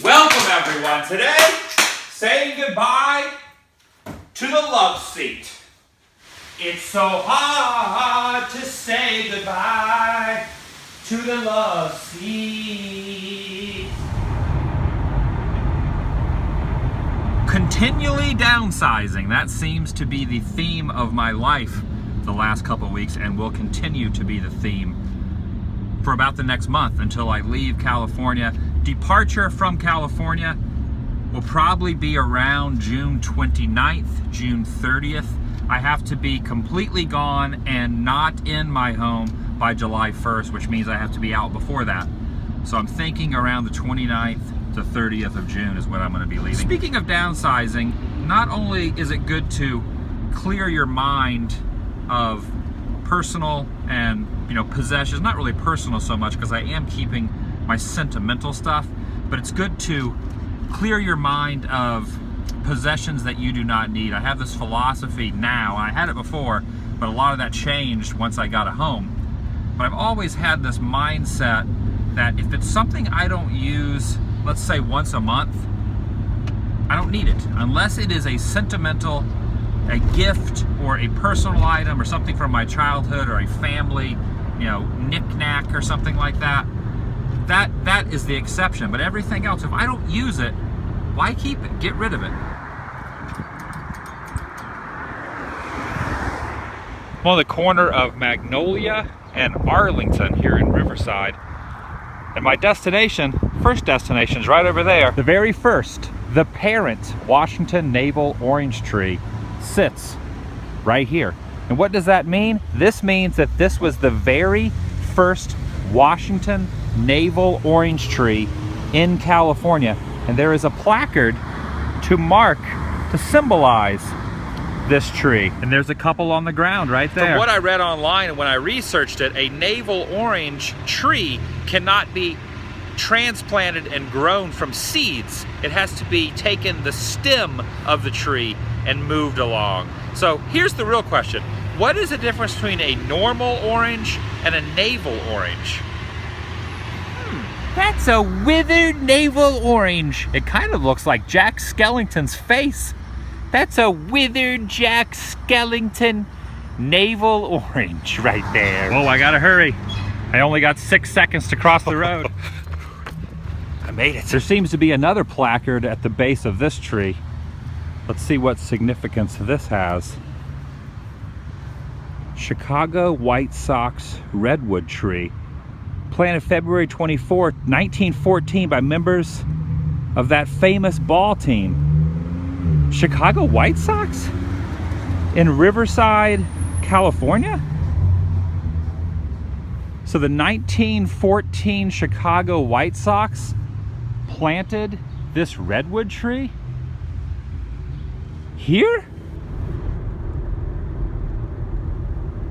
Welcome everyone. Today, saying goodbye to the love seat. It's so hard to say goodbye to the love seat. Continually downsizing. That seems to be the theme of my life the last couple of weeks and will continue to be the theme for about the next month until I leave California. Departure from California will probably be around June 29th, June 30th. I have to be completely gone and not in my home by July 1st, which means I have to be out before that. So I'm thinking around the 29th to 30th of June is when I'm going to be leaving. Speaking of downsizing, not only is it good to clear your mind of personal and possessions, not really personal so much because I am keeping my sentimental stuff, but it's good to clear your mind of possessions that you do not need. I have this philosophy now, I had it before, but a lot of that changed once I got a home. But I've always had this mindset that if it's something I don't use, let's say once a month, I don't need it. Unless it is a sentimental, a gift or a personal item or something from my childhood or a family, knick-knack or something like that. That is the exception. But everything else, if I don't use it, why keep it? Get rid of it. I'm on the corner of Magnolia and Arlington here in Riverside. And my destination, first destination, is right over there. The very first, the parent Washington Navel Orange Tree sits right here. And what does that mean? This means that this was the very first Washington Navel Orange Tree in California. And there is a placard to symbolize this tree. And there's a couple on the ground right there. From what I read online and when I researched it, a navel orange tree cannot be transplanted and grown from seeds. It has to be taken the stem of the tree and moved along. So here's the real question. What is the difference between a normal orange and a navel orange? That's a withered navel orange. It kind of looks like Jack Skellington's face. That's a withered Jack Skellington navel orange right there. Oh, I gotta hurry. I only got 6 seconds to cross the road. I made it. There seems to be another placard at the base of this tree. Let's see what significance this has. Chicago White Sox redwood tree. Planted February 24th, 1914 by members of that famous ball team. Chicago White Sox? In Riverside, California? So the 1914 Chicago White Sox planted this redwood tree here?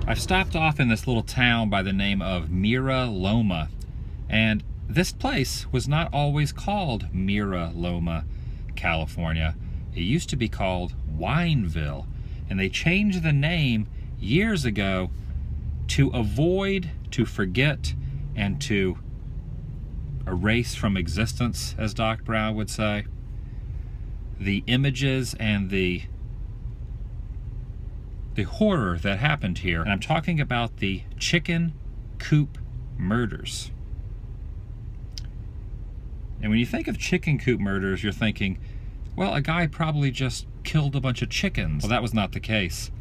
I've stopped off in this little town by the name of Mira Loma, and this place was not always called Mira Loma, California. It used to be called Wineville, and they changed the name years ago to avoid, to forget, and to erase from existence, as Doc Brown would say, the images and the horror that happened here. And I'm talking about the chicken coop murders. And when you think of chicken coop murders, you're thinking, well, a guy probably just killed a bunch of chickens. Well, that was not the case.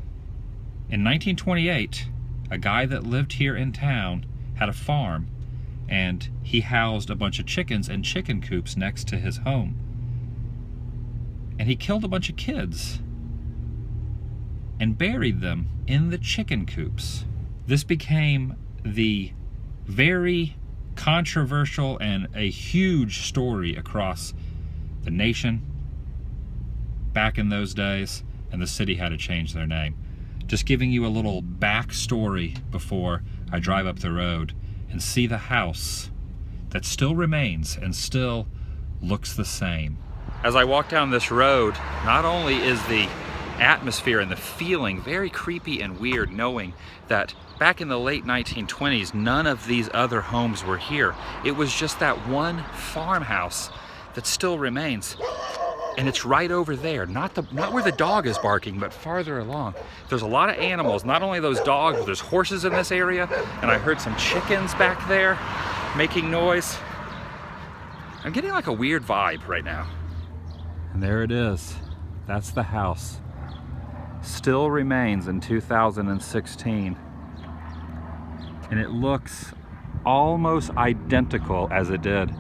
In 1928, a guy that lived here in town had a farm, and he housed a bunch of chickens in chicken coops next to his home. And he killed a bunch of kids and buried them in the chicken coops. This became the very controversial and a huge story across the nation back in those days, and the city had to change their name. Just giving you a little backstory before I drive up the road and see the house that still remains and still looks the same. As I walk down this road, not only is the atmosphere and the feeling very creepy and weird, knowing that back in the late 1920s, none of these other homes were here. It was just that one farmhouse that still remains. And it's right over there, not where the dog is barking, but farther along. There's a lot of animals, not only those dogs, but there's horses in this area, and I heard some chickens back there making noise. I'm getting like a weird vibe right now. And there it is. That's the house. Still remains in 2016. And it looks almost identical as it did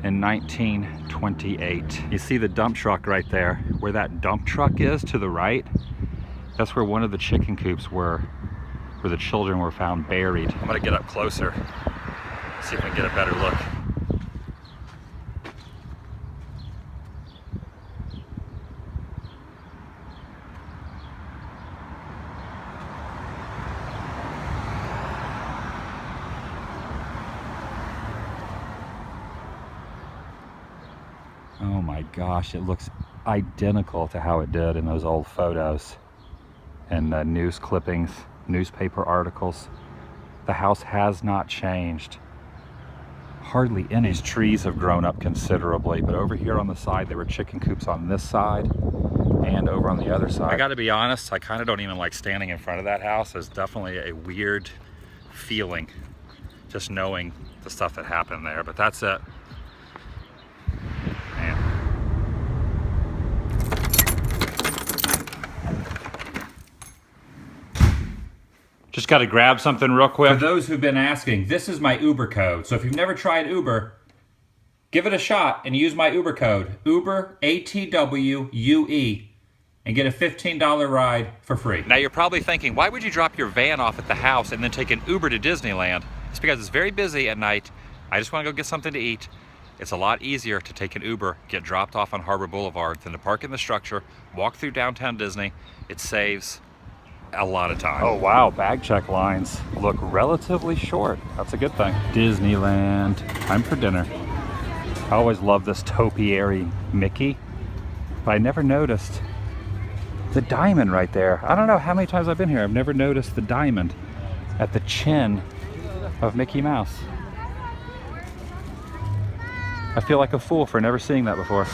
in 1928. You see the dump truck right there. Where that dump truck is to the right, that's where one of the chicken coops were, where the children were found buried. I'm gonna get up closer, see if I can get a better look. Oh my gosh, it looks identical to how it did in those old photos and news clippings, newspaper articles. The house has not changed. Hardly any. These trees have grown up considerably, but over here on the side, there were chicken coops on this side and over on the other side. I gotta be honest, I kind of don't even like standing in front of that house. There's definitely a weird feeling just knowing the stuff that happened there, but that's it. Just got to grab something real quick. For those who've been asking, this is my Uber code. So if you've never tried Uber, give it a shot and use my Uber code, Uber ATWUE, and get a $15 ride for free. Now you're probably thinking, why would you drop your van off at the house and then take an Uber to Disneyland? It's because it's very busy at night. I just want to go get something to eat. It's a lot easier to take an Uber, get dropped off on Harbor Boulevard than to park in the structure, walk through downtown Disney. It saves a lot of time. Oh wow, bag check lines look relatively short. That's a good thing. Disneyland, time for dinner. I always love this topiary Mickey, but I never noticed the diamond right there. I don't know how many times I've been here. I've never noticed the diamond at the chin of Mickey Mouse. I feel like a fool for never seeing that before.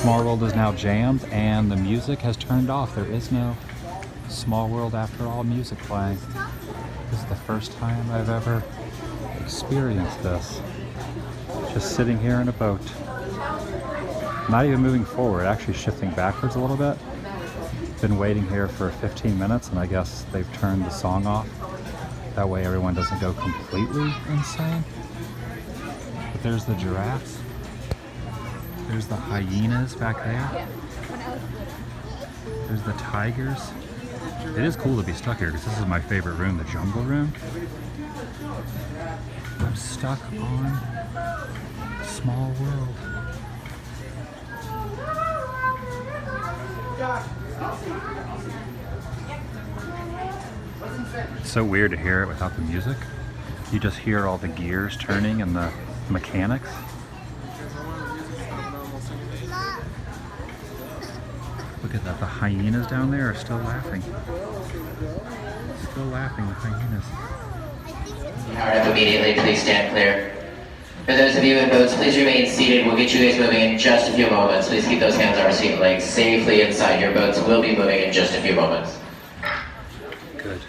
Small World is now jammed and the music has turned off. There is no Small World After All music playing. This is the first time I've ever experienced this. Just sitting here in a boat. Not even moving forward, actually shifting backwards a little bit. Been waiting here for 15 minutes and I guess they've turned the song off. That way everyone doesn't go completely insane. But there's the giraffes. There's the hyenas back there. There's the tigers. It is cool to be stuck here because this is my favorite room, the jungle room. I'm stuck on Small World. It's so weird to hear it without the music. You just hear all the gears turning and the mechanics. Look at that, the hyenas down there are still laughing. Still laughing, the hyenas. Alright, immediately, please stand clear. For those of you in boats, please remain seated. We'll get you guys moving in just a few moments. Please keep those hands on our seat legs safely inside your boats. We'll be moving in just a few moments. Good.